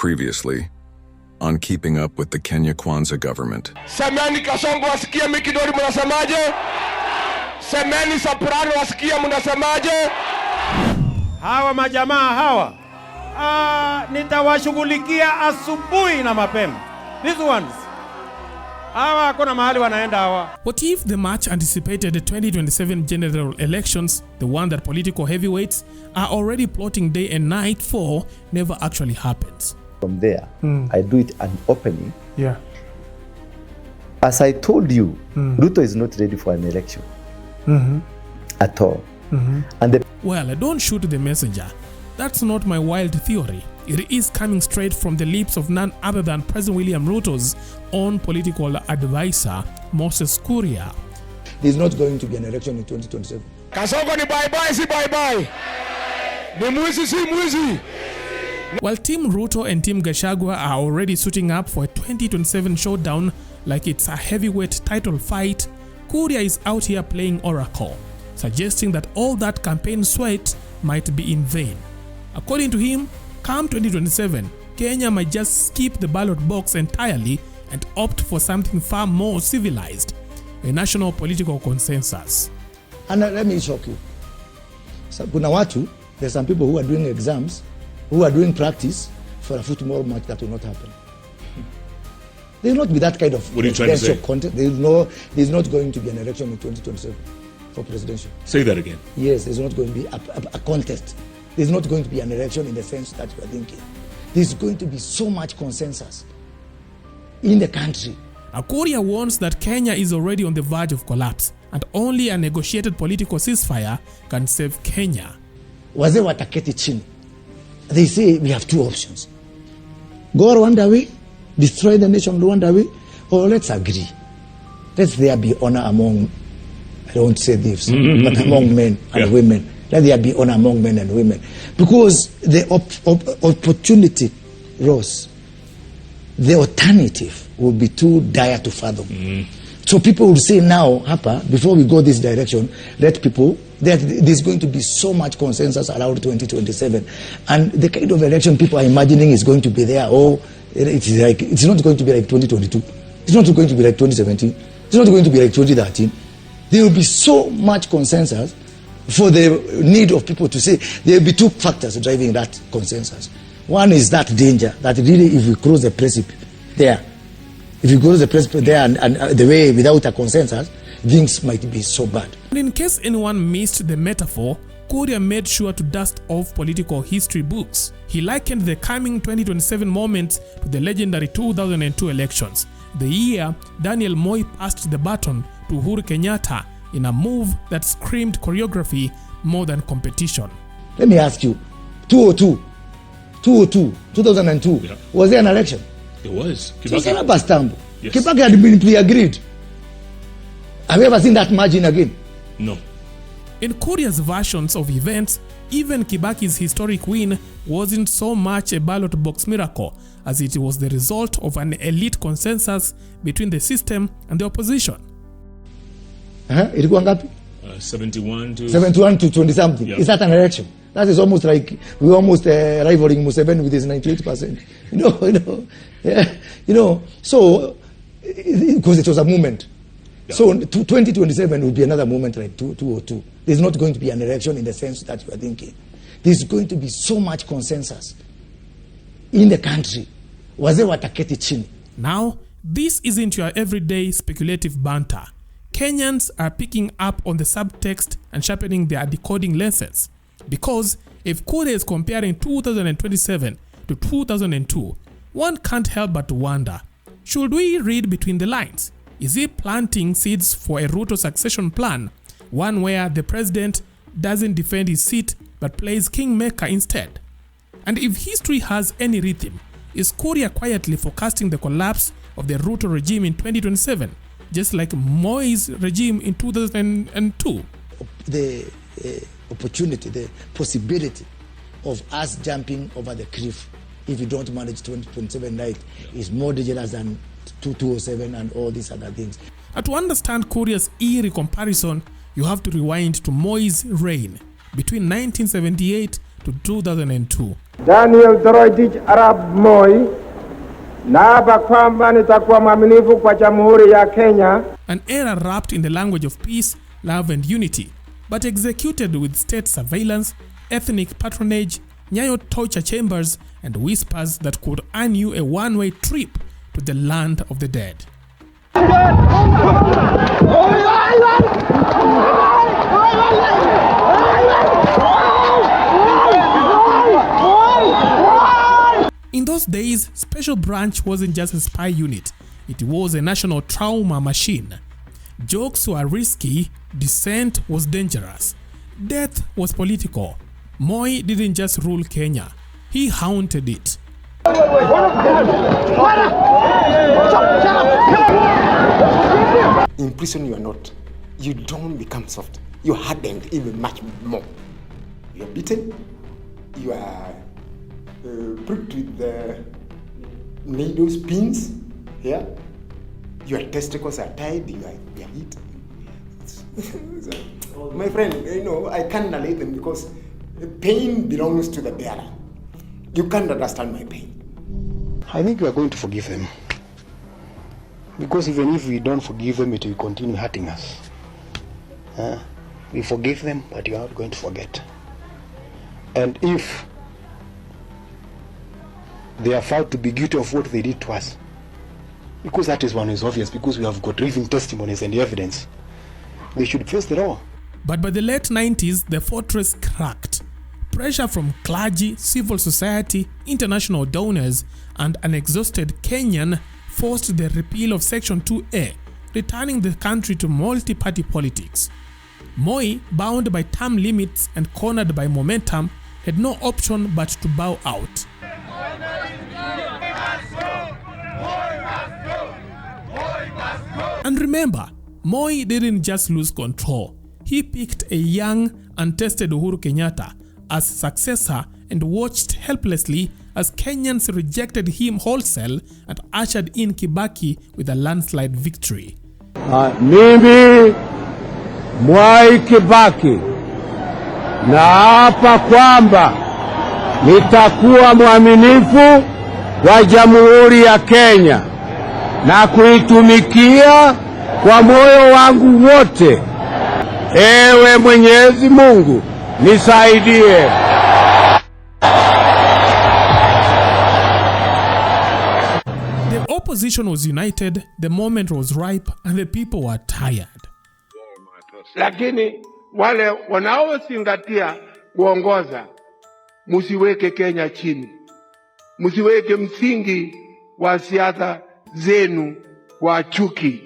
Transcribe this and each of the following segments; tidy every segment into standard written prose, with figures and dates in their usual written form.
Previously, on keeping up with the Kenya Kwanza government. Semeni Kasongo wasikia Mikidori mnasemaje? Semeni Soprano wasikia mnasemaje? Hawa majamaa hawa nitawashughulikia asubuhi na mapema. These ones. Hawa kuna mahali wanaenda hawa. What if the much anticipated 2027 general elections, the one that political heavyweights are already plotting day and night for, never actually happens? From there, I do it openly. Yeah. As I told you, Ruto is not ready for an election at all. And well, don't shoot the messenger. That's not my wild theory. It is coming straight from the lips of none other than President William Ruto's own political advisor, Moses Kuria. There's not going to be an election in 2027. Kasongo ni bye-bye, si bye-bye. Ni mwizi, si mwizi. While Team Ruto and Team Gachagua are already suiting up for a 2027 showdown like it's a heavyweight title fight, Kuria is out here playing oracle, suggesting that all that campaign sweat might be in vain. According to him, come 2027, Kenya might just skip the ballot box entirely and opt for something far more civilized, a national political consensus. And let me shock you. So, there's some people who are doing exams, who are doing practice for a football match that will not happen. There will not be that kind of content. There's not going to be an election in 2027 for presidential. Say that again. Yes, there's not going to be a contest. There's not going to be an election in the sense that you are thinking. There's going to be so much consensus in the country. Kuria warns that Kenya is already on the verge of collapse and only a negotiated political ceasefire can save Kenya. Wazee wataketi chini. They say we have two options. Go Rwanda way, destroy the nation Rwanda way, or let's agree. Let there be honor among, I don't say thieves, but among men and women. Let there be honor among men and women. Because the opportunity rose. The alternative will be too dire to fathom. So people will say now, before we go this direction, let people, there's going to be so much consensus around 2027. And the kind of election people are imagining is going to be there. It's not going to be like 2022. It's not going to be like 2017. It's not going to be like 2013. There will be so much consensus for the need of people to say there will be two factors driving that consensus. One is that danger, that really if we cross the precipice there, if you go to the precipice there and the way without a consensus, things might be so bad. And in case anyone missed the metaphor, Kuria made sure to dust off political history books. He likened the coming 2027 moment to the legendary 2002 elections, the year Daniel Moi passed the baton to Uhuru Kenyatta in a move that screamed choreography more than competition. Let me ask you, 2002, was there an election? It was. It was a rubber stamp. Yes. Kibaki had been pre-agreed. Have you ever seen that margin again? No. In Kuria's versions of events, even Kibaki's historic win wasn't so much a ballot box miracle as it was the result of an elite consensus between the system and the opposition. Ilikuwa ngapi? 71 to 20 something. Is that an election? That is almost like we're almost rivaling Museveni with his 98%. So because it was a movement. Yeah. So 2027 will be another moment like 2002. There's not going to be an election in the sense that you are thinking. There's going to be so much consensus in the country. Wazee wataketi chini. Now, this isn't your everyday speculative banter. Kenyans are picking up on the subtext and sharpening their decoding lenses. Because if Kuria is comparing 2027 to 2002, one can't help but wonder, should we read between the lines? Is he planting seeds for a Ruto succession plan, one where the president doesn't defend his seat but plays kingmaker instead? And if history has any rhythm, is Kuria quietly forecasting the collapse of the Ruto regime in 2027, just like Moi's regime in 2002? The opportunity, the possibility of us jumping over the cliff if you don't manage 2027 right is more dangerous than 2007 and all these other things. And to understand Kuria's eerie comparison, you have to rewind to Moi's reign between 1978 to 2002. Daniel Toroitich Arap Moi, naapa kwamba nitakuwa mwaminifu kwa Jamhuri ya Kenya. An era wrapped in the language of peace, love and unity, but executed with state surveillance, ethnic patronage, Nyayo torture chambers and whispers that could earn you a one-way trip to the land of the dead. In those days, Special Branch wasn't just a spy unit, it was a national trauma machine. Jokes were risky, dissent was dangerous, death was political. Moi didn't just rule Kenya, he haunted it. In prison you are not. You don't become soft. You're hardened even much more. You are beaten. You are pricked with the needles, pins. Yeah. Your testicles are tied. You are hit. My friend, I can't relate them because pain belongs to the bearer. You can't understand my pain. I think we are going to forgive them. Because even if we don't forgive them, it will continue hurting us. We forgive them, but you are not going to forget. And if they are found to be guilty of what they did to us, because that is one is obvious, because we have got living testimonies and evidence, they should face the law. But by the late 90s, the fortress cracked. Pressure from clergy, civil society, international donors, and an exhausted Kenyan forced the repeal of Section 2A, returning the country to multi-party politics. Moi, bound by term limits and cornered by momentum, had no option but to bow out. And remember, Moi didn't just lose control. He picked a young, untested Uhuru Kenyatta as successor and watched helplessly as Kenyans rejected him wholesale and ushered in Kibaki with a landslide victory. Mimi Mwai Kibaki naapa kwamba nitakuwa mwaminifu wa Jamhuri ya Kenya na kuitumikia kwa moyo wangu wote. Ewe Mwenyezi Mungu nisaidie. The opposition was united, the moment was ripe, and the people were tired. Lakini wale wanaozingatia kuongoza, musiweke Kenya chini. Musiweke msingi wa siasa zenu wa chuki.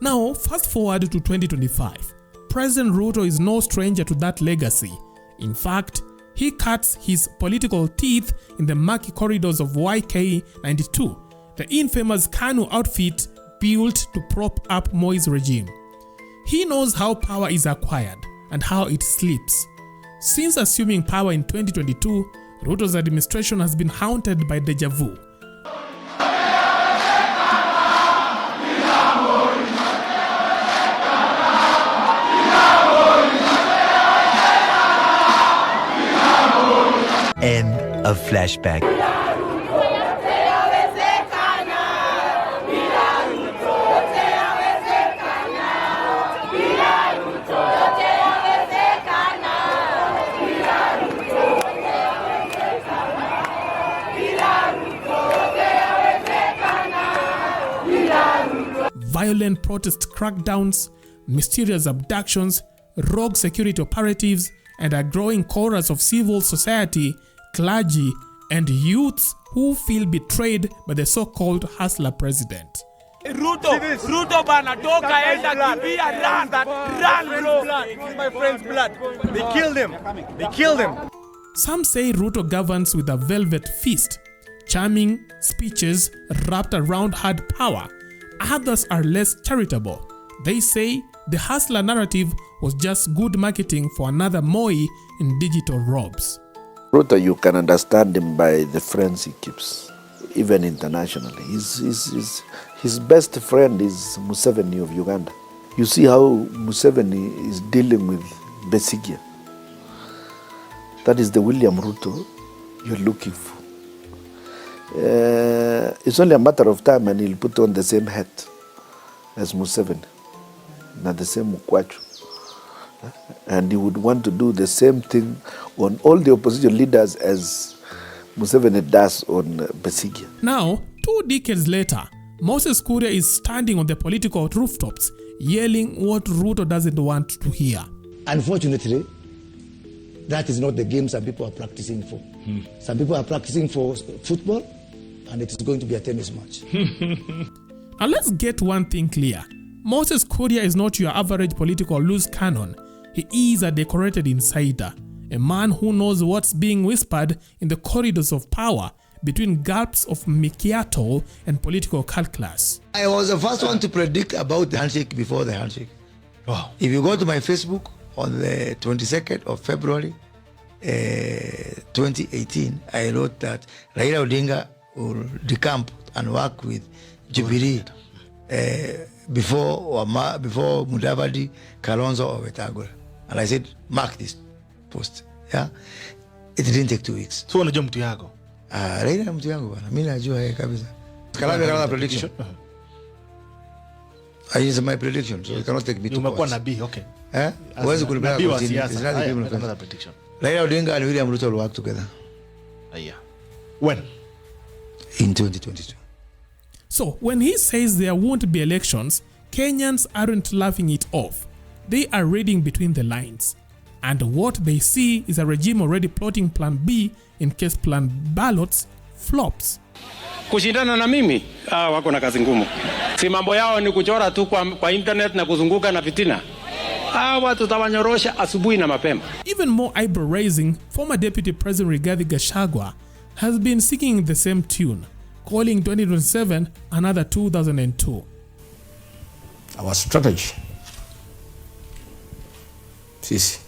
Now, fast forward to 2025. President Ruto is no stranger to that legacy. In fact, he cuts his political teeth in the murky corridors of YK-92, the infamous KANU outfit built to prop up Moi's regime. He knows how power is acquired and how it slips. Since assuming power in 2022, Ruto's administration has been haunted by deja vu. End of flashback. Violent protest crackdowns, mysterious abductions, rogue security operatives, and a growing chorus of civil society, clergy, and youths who feel betrayed by the so-called hustler president. Ruto bana toka enda kimbia, run bro. My friend's blood. They killed him. Some say Ruto governs with a velvet fist, charming speeches wrapped around hard power. Others are less charitable. They say the hustler narrative was just good marketing for another Moi in digital robes. Ruto, you can understand him by the friends he keeps, even internationally. His best friend is Museveni of Uganda. You see how Museveni is dealing with Besigye. That is the William Ruto you're looking for. It's only a matter of time and he'll put on the same hat as Museveni, not the same Mukwachu. And he would want to do the same thing on all the opposition leaders as Museveni does on Besigye. Now, 2 decades later, Moses Kuria is standing on the political rooftops, yelling what Ruto doesn't want to hear. Unfortunately, that is not the game some people are practicing for. Some people are practicing for football, and it is going to be a tennis match. Now let's get one thing clear. Moses Kuria is not your average political loose cannon. He is a decorated insider, a man who knows what's being whispered in the corridors of power between gulps of macchiato and political calculus. I was the first one to predict about the handshake before the handshake. Wow. If you go to my Facebook on the 22nd of February 2018, I wrote that Raila Odinga will decamp and work with Jubilee before Mudavadi, Kalonzo or Wetangula. And I said, mark this post. Yeah, it didn't take 2 weeks. So unajua mtu yako? Raila mtu yangu bana. Mimi najua yeye kabisa. Kalonzo prediction. I use my prediction, so you cannot take me to umekuwa nabii, okay. Huwezi kulibaya nabii wa kwa siasa. another prediction. Raila Odinga and William Ruto will work together. When? In 2022. So when he says there won't be elections, Kenyans aren't laughing it off. They are reading between the lines. And what they see is a regime already plotting plan B in case plan ballots flops. Kushindana na mimi, wako na kazi ngumu. Si mambo yao ni kuchora tu kwa internet na kuzunguka na fitina. Watu tawanyorosha asubuhi na mapema. Even more eyebrow raising, former Deputy President Rigathi Gachagua has been singing the same tune, calling 2027 another 2002. Our strategy sisi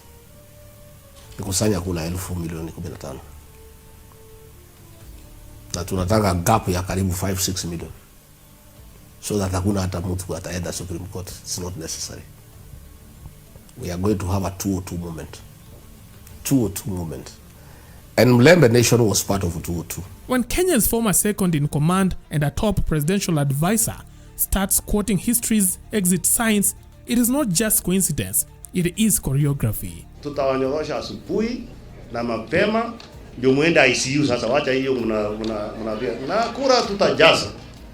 ni kusanya kula 15,000,000 na tunataka gap ya karibu 5-6 million, so that hakuna hata mtu ataenda Supreme Court. It's not necessary. We are going to have a 202 moment. 202 moment. And Mlembe Nation was part of 202. When Kenya's former second in command and a top presidential advisor starts quoting history's exit signs, it is not just coincidence, it is choreography. Tutawanyorosha asubuhi na mapema ndio muende ICU. Sasa wacha hiyo na kura tutajaza.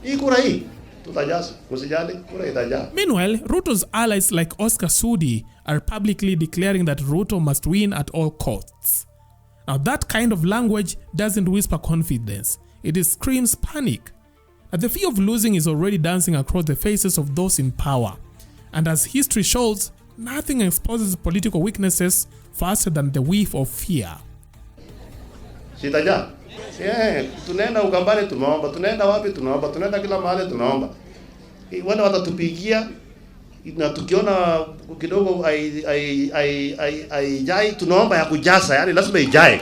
Hii kura hii tutajaza. Usijali, kura itajaa. Meanwhile, Ruto's allies like Oscar Sudi are publicly declaring that Ruto must win at all costs. Now that kind of language doesn't whisper confidence, it screams panic. Now the fear of losing is already dancing across the faces of those in power. And as history shows, nothing exposes political weaknesses faster than the whiff of fear. Sitaja. Tunaenda Ukambani tunaomba, tunaenda wapi tunaomba, tunaenda kila mahali tunaomba. Wale watatupigia na tukiona kidogo ai tunaomba ya kujaza, yani lazima ijae.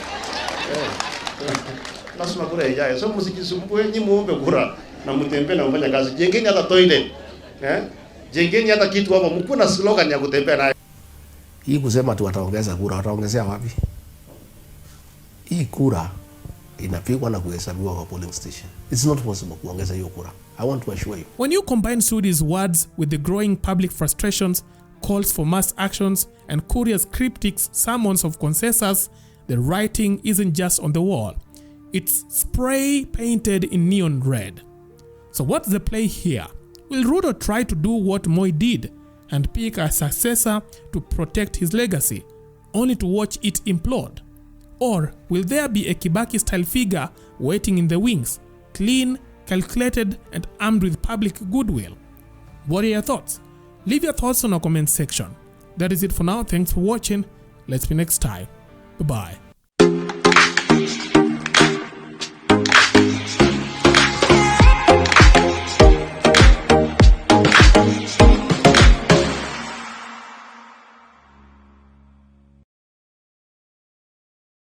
Lazima kura ijae. So msijisumbue, nyinyi muombe kura na mtembee na mfanye kazi. Jengeni hata toilet. Jengeni hata kitu hapo, mkuu na slogan ya kutembea nayo. Hii kusema tu wataongeza kura, wataongezea wapi? Hii kura inapigwa na kuhesabiwa kwa polling station. It's not possible kuongeza hiyo kura. I want to assure you. When you combine Sudi's words with the growing public frustrations, calls for mass actions, and Kuria's cryptic sermons of consensus, the writing isn't just on the wall. It's spray painted in neon red. So what's the play here? Will Ruto try to do what Moi did and pick a successor to protect his legacy, only to watch it implode? Or will there be a Kibaki-style figure waiting in the wings, clean, calculated, and armed with public goodwill? What are your thoughts? Leave your thoughts on our comment section. That is it for now. Thanks for watching. Let's be next time. Bye-bye.